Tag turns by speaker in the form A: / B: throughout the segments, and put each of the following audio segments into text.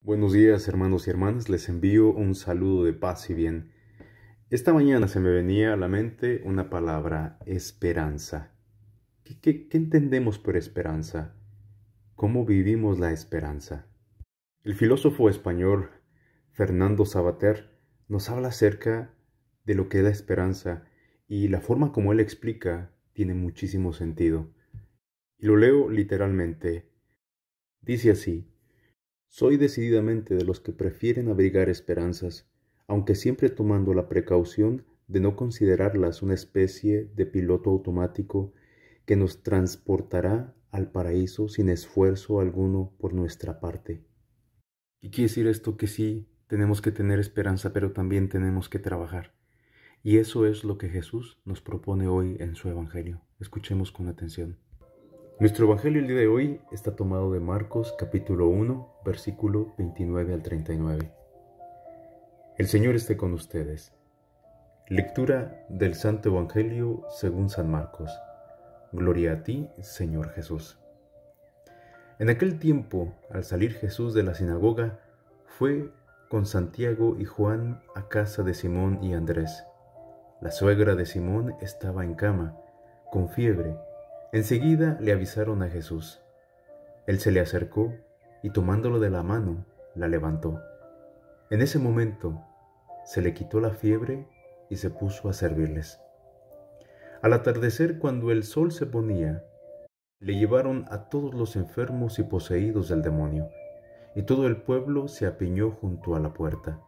A: Buenos días, hermanos y hermanas, les envío un saludo de paz y bien. Esta mañana se me venía a la mente una palabra: esperanza. ¿Qué entendemos por esperanza? ¿Cómo vivimos la esperanza? El filósofo español Fernando Savater nos habla acerca de lo que es la esperanza, y la forma como él explica tiene muchísimo sentido. Y lo leo literalmente. Dice así: soy decididamente de los que prefieren abrigar esperanzas, aunque siempre tomando la precaución de no considerarlas una especie de piloto automático que nos transportará al paraíso sin esfuerzo alguno por nuestra parte. ¿Y quiere decir esto? Que sí, tenemos que tener esperanza, pero también tenemos que trabajar. Y eso es lo que Jesús nos propone hoy en su Evangelio. Escuchemos con atención. Nuestro Evangelio el día de hoy está tomado de Marcos capítulo 1, versículo 29 al 39. El Señor esté con ustedes. Lectura del Santo Evangelio según San Marcos. Gloria a ti, Señor Jesús. En aquel tiempo, al salir Jesús de la sinagoga, fue con Santiago y Juan a casa de Simón y Andrés. La suegra de Simón estaba en cama, con fiebre. Enseguida le avisaron a Jesús. Él se le acercó y tomándolo de la mano, la levantó. En ese momento se le quitó la fiebre y se puso a servirles. Al atardecer, cuando el sol se ponía, le llevaron a todos los enfermos y poseídos del demonio, y todo el pueblo se apiñó junto a la puerta.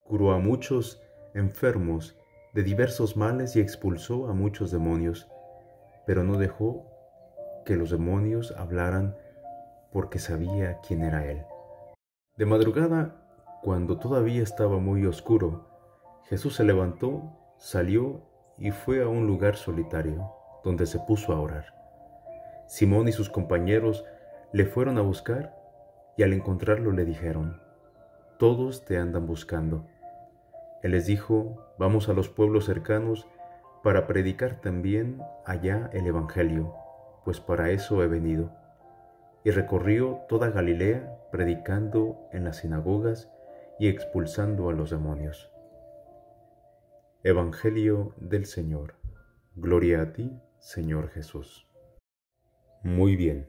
A: Curó a muchos enfermos de diversos males y expulsó a muchos demonios, pero no dejó que los demonios hablaran, porque sabía quién era él. De madrugada, cuando todavía estaba muy oscuro, Jesús se levantó, salió y fue a un lugar solitario, donde se puso a orar. Simón y sus compañeros le fueron a buscar, y al encontrarlo le dijeron: todos te andan buscando. Él les dijo: vamos a los pueblos cercanos para predicar también allá el Evangelio, pues para eso he venido. Y recorrió toda Galilea, predicando en las sinagogas y expulsando a los demonios. Evangelio del Señor. Gloria a ti, Señor Jesús. Muy bien.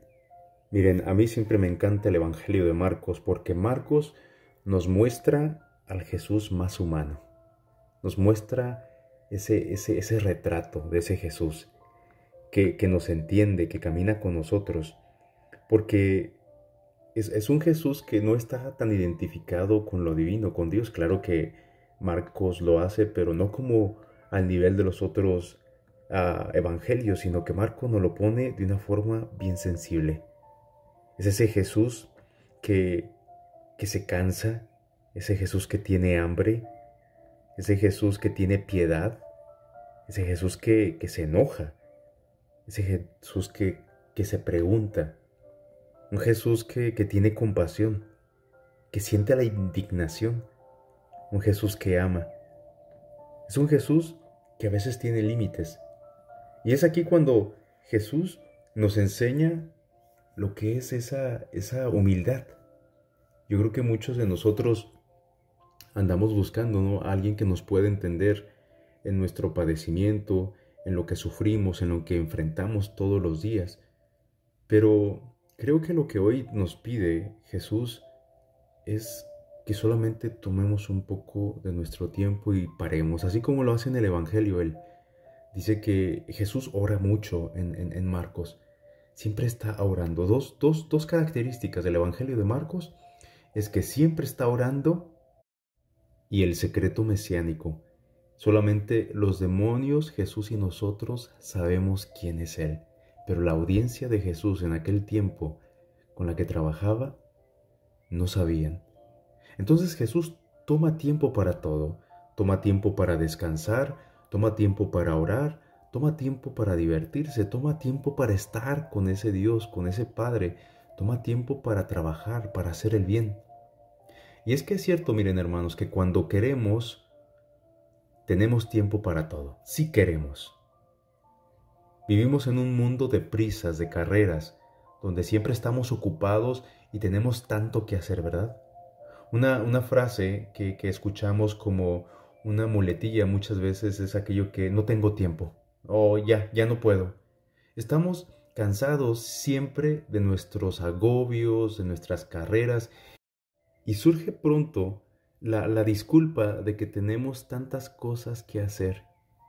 A: Miren, a mí siempre me encanta el Evangelio de Marcos, porque Marcos nos muestra al Jesús más humano. Nos muestra ese retrato de ese Jesús que nos entiende, que camina con nosotros, porque es un Jesús que no está tan identificado con lo divino, con Dios. Claro que Marcos lo hace, pero no como al nivel de los otros evangelios, sino que Marcos nos lo pone de una forma bien sensible. Es ese Jesús que se cansa, ese Jesús que tiene hambre, ese Jesús que tiene piedad, ese Jesús que se enoja, ese Jesús que se pregunta, un Jesús que tiene compasión, que siente la indignación, un Jesús que ama. Es un Jesús que a veces tiene límites. Y es aquí cuando Jesús nos enseña lo que es esa humildad. Yo creo que muchos de nosotros andamos buscando, ¿no?, a alguien que nos pueda entender en nuestro padecimiento, en lo que sufrimos, en lo que enfrentamos todos los días. Pero creo que lo que hoy nos pide Jesús es que solamente tomemos un poco de nuestro tiempo y paremos, así como lo hace en el Evangelio. Él dice que Jesús ora mucho en Marcos. Siempre está orando. Dos características del Evangelio de Marcos es que siempre está orando, y el secreto mesiánico. Solamente los demonios, Jesús y nosotros sabemos quién es Él. Pero la audiencia de Jesús en aquel tiempo con la que trabajaba no sabían. Entonces Jesús toma tiempo para todo. Toma tiempo para descansar, toma tiempo para orar, toma tiempo para divertirse, toma tiempo para estar con ese Dios, con ese Padre, toma tiempo para trabajar, para hacer el bien. Y es que es cierto, miren hermanos, que cuando queremos, tenemos tiempo para todo. Sí queremos. Vivimos en un mundo de prisas, de carreras, donde siempre estamos ocupados y tenemos tanto que hacer, ¿verdad? Una frase que escuchamos como una muletilla muchas veces es aquello que no tengo tiempo o ya no puedo. Estamos cansados siempre de nuestros agobios, de nuestras carreras y surge pronto la disculpa de que tenemos tantas cosas que hacer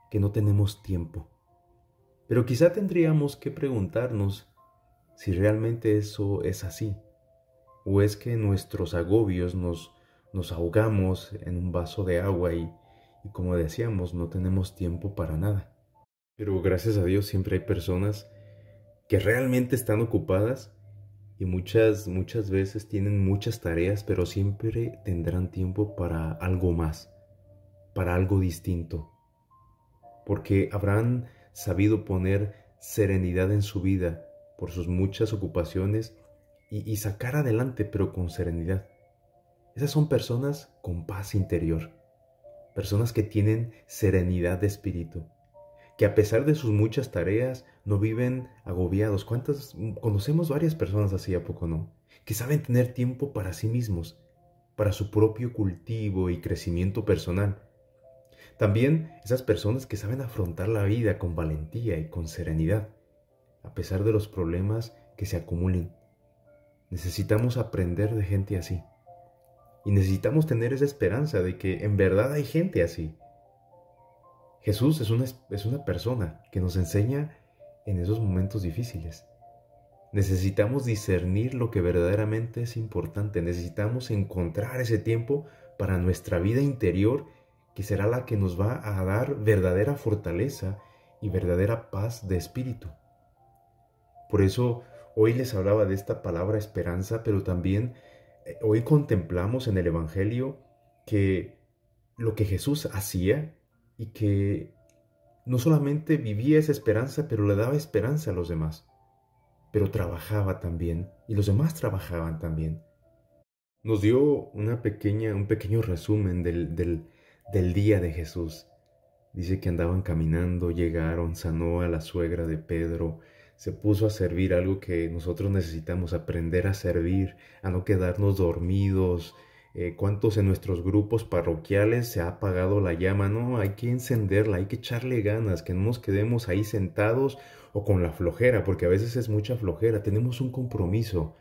A: que no tenemos tiempo. Pero quizá tendríamos que preguntarnos si realmente eso es así, o es que nuestros agobios nos ahogamos en un vaso de agua y como decíamos, no tenemos tiempo para nada. Pero gracias a Dios siempre hay personas que realmente están ocupadas y muchas veces tienen muchas tareas, pero siempre tendrán tiempo para algo más, para algo distinto, porque habrán sabido poner serenidad en su vida por sus muchas ocupaciones y sacar adelante, pero con serenidad. Esas son personas con paz interior, personas que tienen serenidad de espíritu, que a pesar de sus muchas tareas no viven agobiados. ¿Cuántas? Conocemos varias personas así, ¿a poco no? Que saben tener tiempo para sí mismos, para su propio cultivo y crecimiento personal. También esas personas que saben afrontar la vida con valentía y con serenidad, a pesar de los problemas que se acumulen. Necesitamos aprender de gente así. Y necesitamos tener esa esperanza de que en verdad hay gente así. Jesús es una persona que nos enseña en esos momentos difíciles. Necesitamos discernir lo que verdaderamente es importante. Necesitamos encontrar ese tiempo para nuestra vida interior, que será la que nos va a dar verdadera fortaleza y verdadera paz de espíritu. Por eso hoy les hablaba de esta palabra esperanza, pero también hoy contemplamos en el Evangelio que lo que Jesús hacía y que no solamente vivía esa esperanza, pero le daba esperanza a los demás, pero trabajaba también y los demás trabajaban también. Nos dio un pequeño resumen del día de Jesús. Dice que andaban caminando, llegaron, sanó a la suegra de Pedro, se puso a servir, algo que nosotros necesitamos, aprender a servir, a no quedarnos dormidos. ¿Cuántos en nuestros grupos parroquiales se ha apagado la llama? No, hay que encenderla, hay que echarle ganas, que no nos quedemos ahí sentados o con la flojera, porque a veces es mucha flojera. Tenemos un compromiso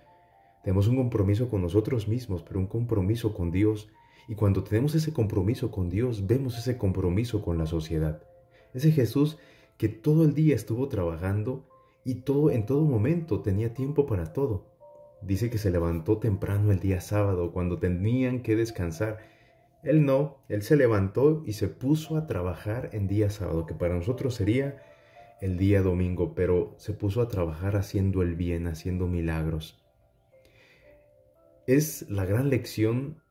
A: con nosotros mismos, pero un compromiso con Dios. Y cuando tenemos ese compromiso con Dios, vemos ese compromiso con la sociedad. Ese Jesús que todo el día estuvo trabajando y en todo momento tenía tiempo para todo. Dice que se levantó temprano el día sábado, cuando tenían que descansar. Él no, él se levantó y se puso a trabajar en día sábado, que para nosotros sería el día domingo, pero se puso a trabajar haciendo el bien, haciendo milagros. Es la gran lección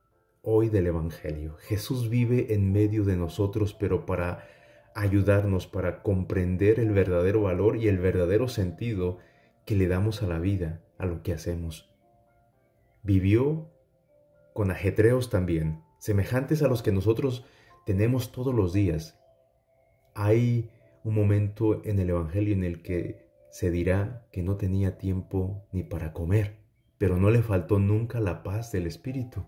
A: hoy del Evangelio. Jesús vive en medio de nosotros, pero para ayudarnos, para comprender el verdadero valor y el verdadero sentido que le damos a la vida, a lo que hacemos. Vivió con ajetreos también, semejantes a los que nosotros tenemos todos los días. Hay un momento en el Evangelio en el que se dirá que no tenía tiempo ni para comer, pero no le faltó nunca la paz del Espíritu.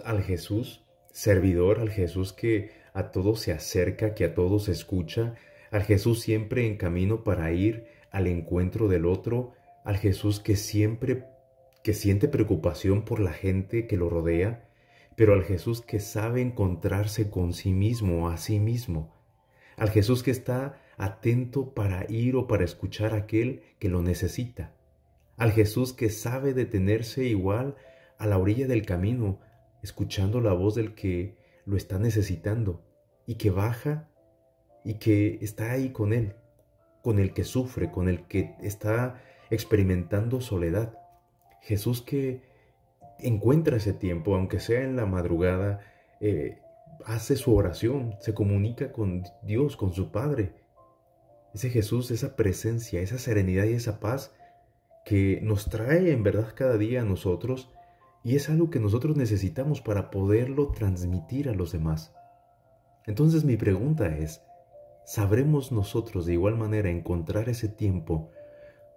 A: Al Jesús servidor, al Jesús que a todos se acerca, que a todos escucha, al Jesús siempre en camino para ir al encuentro del otro, al Jesús que siente preocupación por la gente que lo rodea, pero al Jesús que sabe encontrarse con sí mismo, a sí mismo, al Jesús que está atento para ir o para escuchar a aquel que lo necesita, al Jesús que sabe detenerse igual a la orilla del camino, escuchando la voz del que lo está necesitando y que baja y que está ahí con él, con el que sufre, con el que está experimentando soledad. Jesús que encuentra ese tiempo, aunque sea en la madrugada, hace su oración, se comunica con Dios, con su Padre. Ese Jesús, esa presencia, esa serenidad y esa paz que nos trae en verdad cada día a nosotros, y es algo que nosotros necesitamos para poderlo transmitir a los demás. Entonces mi pregunta es, ¿sabremos nosotros de igual manera encontrar ese tiempo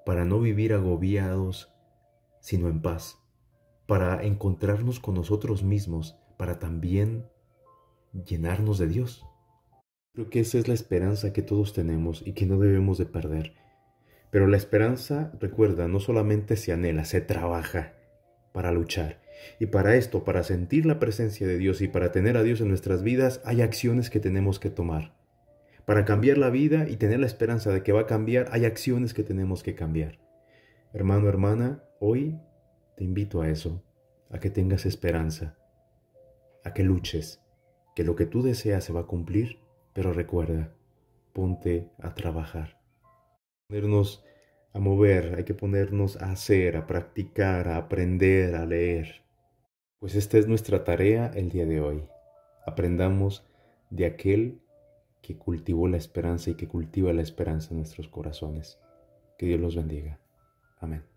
A: para no vivir agobiados, sino en paz? para encontrarnos con nosotros mismos, para también llenarnos de Dios. Creo que esa es la esperanza que todos tenemos y que no debemos de perder. Pero la esperanza, recuerda, no solamente se anhela, se trabaja para luchar. Y para esto, para sentir la presencia de Dios y para tener a Dios en nuestras vidas, hay acciones que tenemos que tomar. Para cambiar la vida y tener la esperanza de que va a cambiar, hay acciones que tenemos que cambiar. Hermano, hermana, hoy te invito a eso, a que tengas esperanza, a que luches, que lo que tú deseas se va a cumplir, pero recuerda, ponte a trabajar. Ponernos a mover, hay que ponernos a hacer, a practicar, a aprender, a leer. Pues esta es nuestra tarea el día de hoy. Aprendamos de aquel que cultivó la esperanza y que cultiva la esperanza en nuestros corazones. Que Dios los bendiga. Amén.